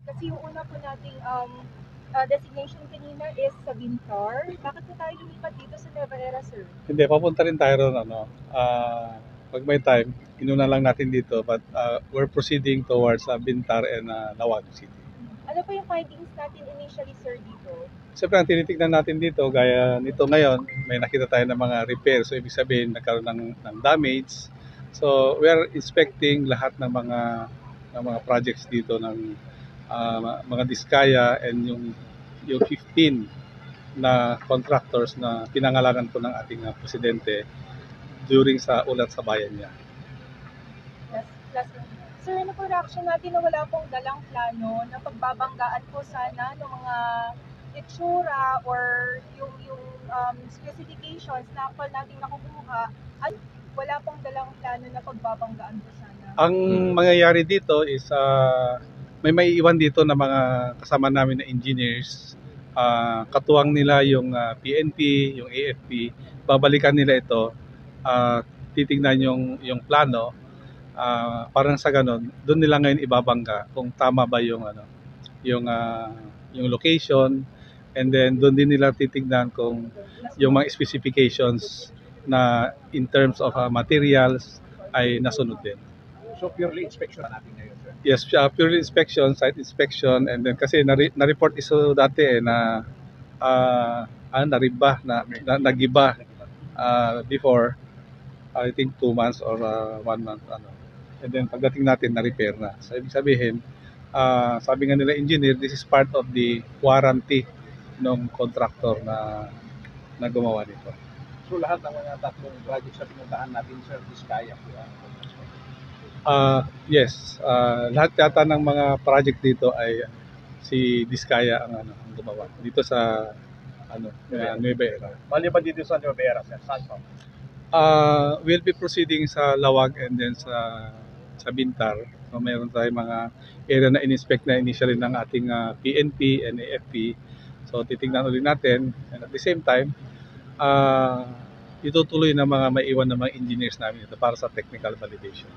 Kasi yung una po nating designation kanina is sa Bintar. Bakit po tayo lumipat dito sa Nueva Era, sir? Hindi, papunta rin tayo ron, pag may time, inuna lang natin dito, but we're proceeding towards Bintar and Lawag City. Ano po yung findings natin initially, sir, dito? Siyempre, ang tinitignan natin dito, gaya nito ngayon, may nakita tayo ng mga repair. So, ibig sabihin, nagkaroon ng damage. So, we are inspecting lahat ng mga projects dito ng mga Diskaya and yung 15 na contractors na pinangalanan po ng ating presidente during sa ulat sa bayan niya. Last one. Sir, ano po reaction natin na wala pong dalang plano na pagbabanggaan po sana ng mga itsura or yung specifications na actual natin nakukuha at wala pong dalang plano na pagbabanggaan po sana? Ang mangyayari dito is may maiiwan dito na mga kasama namin na engineers. Katuwang nila yung PNP, yung AFP. Babalikan nila ito. Titingnan yung plano. Parang sa ganun, doon nila ngayon ibabangga kung tama ba yung location, and then doon din nila titingnan kung yung mga specifications na in terms of materials ay nasunod din. So purely inspection natin ngayon, sir? Yes, purely inspection, site inspection, and then kasi na-report iso dati na nariba, nagiba before, I think 2 months or 1 month. And then pagdating natin, na-repair na. So, ibig sabihin, sabi nga nila engineer, this is part of the warranty ng contractor na gumawa nito. So lahat ng mga tatlong projects na pinuntahan natin, sir, Diskaya po yan? Yes, lahat yata ng mga project dito ay si Diskaya ang gumawa dito sa Nueva Era. Maliban dito sa Nueva Era, sir, saan pa? We'll be proceeding sa Lawag and then sa Bintar. So mayroon tayong mga area na in-inspect na initially ng ating PNP and AFP. So titingnan ulit natin, and at the same time, itutuloy na mga maiwan ng mga engineers namin ito para sa technical validation.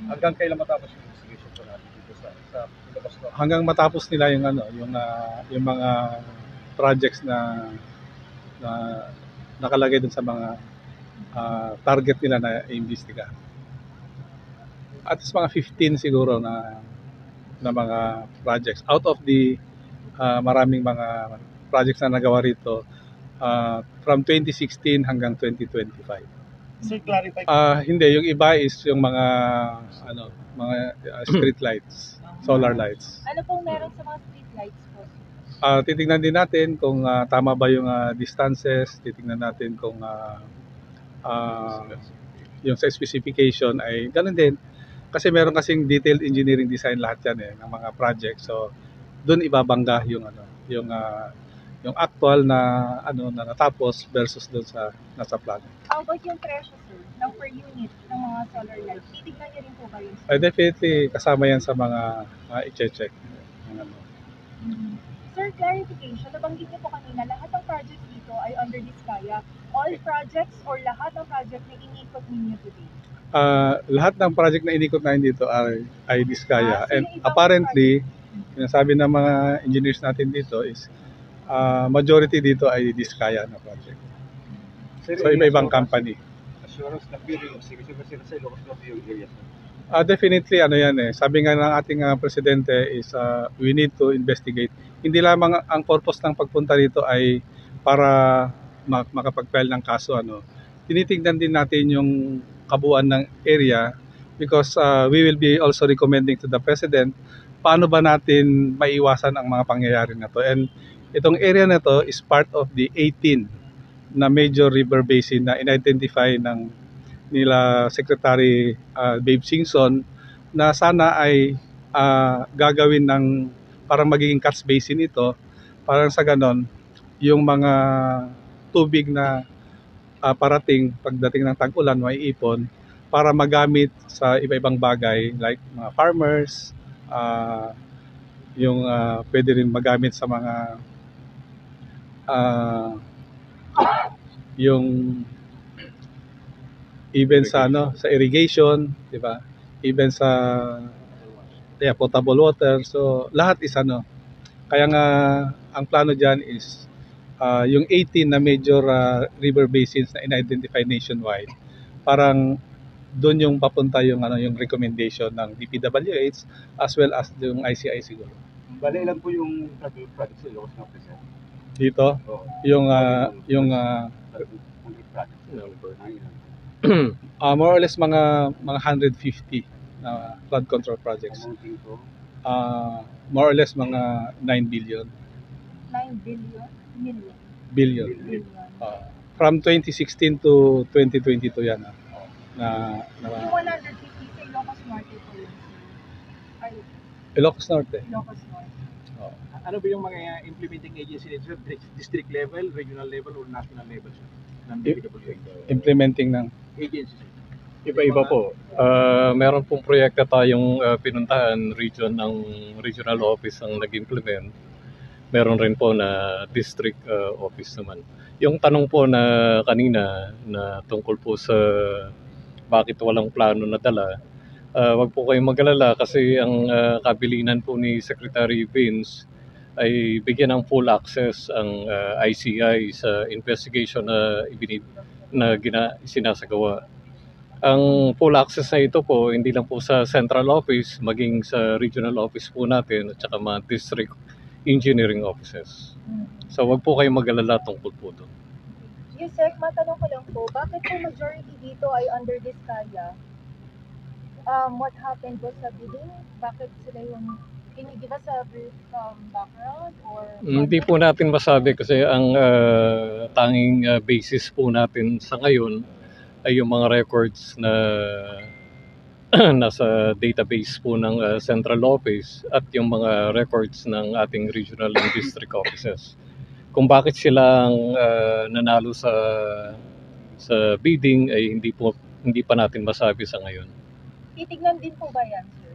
Hanggang kailan matapos yung investigation po natin dito sa labas to? Hanggang matapos nila yung mga projects na nakalagay dun sa mga target nila na iimbestiga. At least mga 15 siguro na mga projects out of the maraming mga projects na nagawa rito from 2016 hanggang 2025. Sir, clarify. Hindi, yung iba is yung mga street lights, solar lights. Ano pong meron sa mga street lights po? Titingnan din natin kung tama ba yung distances, titingnan natin kung yung sa specification ay ganun din. Kasi meron kasing detailed engineering design lahat yan ng mga project. So doon ibabangga yung actual na na natapos versus doon sa nasa plano. How about yung presyo, sir, ng per unit ng mga solar lights? Titignan niyo rin po ba yun? Definitely kasama yan sa mga i-check. Sir, clarification, nabanggit niyo po kanina, lahat ng projects dito ay under Diskaya. All projects or lahat ng project na inikot ninyo today? Lahat ng project na inikot natin dito ay Diskaya. So And apparently, sinasabi ng mga engineers natin dito is majority dito ay Diskaya na project. So iba-ibang company. Assurance na pure yung investigation kasi sa Ilocos Norte yung area, sir? Definitely sabi nga ng ating presidente is we need to investigate. Hindi lamang ang purpose ng pagpunta rito ay para makapag-file ng kaso. Tinitingnan din natin yung kabuuan ng area because we will be also recommending to the President paano ba natin maiwasan ang mga pangyayari na to. And itong area na to is part of the 18 na major river basin na in-identify ng nila Secretary Babe Singson na sana ay gagawin ng parang magiging catch basin ito, parang sa ganon yung mga tubig na parating pagdating ng tag-ulan may ipon para magamit sa iba-ibang bagay like mga farmers, yung pwede rin magamit sa mga yung even sa sa irrigation, di ba? Even sa kaya potable water. So lahat is ano. Kaya nga ang plano diyan is yung 18 na major river basins na in-identify nationwide. Parang doon yung papunta yung yung recommendation ng DPWH as well as yung ICI siguro. Bale, ilan po yung project sa Ilocos Norte, sir? Dito Oo. yung project number. more or less mga 150 na flood control projects. Amounting to More or less mga 9 billion 9 billion? Million. billion. Billion. From 2016 to 2022 yan na Yung 150 sa Ilocos Norte po yun. Ay, Ilocos Norte. Ilocos Norte. Ano ba yung mga implementing agency nito? District level, regional level, or national level, sir? Ng DPWH? Implementing ng Agencies. Iba-iba po. Meron pong proyekto tayong pinuntahan, regional office ang nag-implement. Meron rin po na district office naman. Yung tanong po na kanina na tungkol po sa bakit walang plano na dala, wag po kayong mag-alala kasi ang kabilinan po ni Secretary Vince ay bigyan ng full access ang ICI sa investigation na sinasagawa. Ang full access na ito po, hindi lang po sa central office, maging sa regional office po natin at saka mga district engineering offices. So wag po kayong mag-alala tungkol po doon. Yusek, matanong ko lang po, bakit po majority dito ay under Vizcaya? What happened po sa bidding? Bakit sila yung... Can you give us a brief background? Or Hindi po natin masabi kasi ang tanging basis po natin sa ngayon ay yung mga records na nasa database po ng central office at yung mga records ng ating regional and district offices. Kung bakit sila nanalo sa bidding ay hindi pa natin masabi sa ngayon. titignan din po ba yan, sir?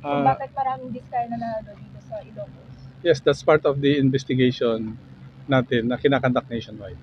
Kung bakit maraming Vizcaya na nanalo dito sa Ilocos? Yes, that's part of the investigation natin na kinakandak nationwide.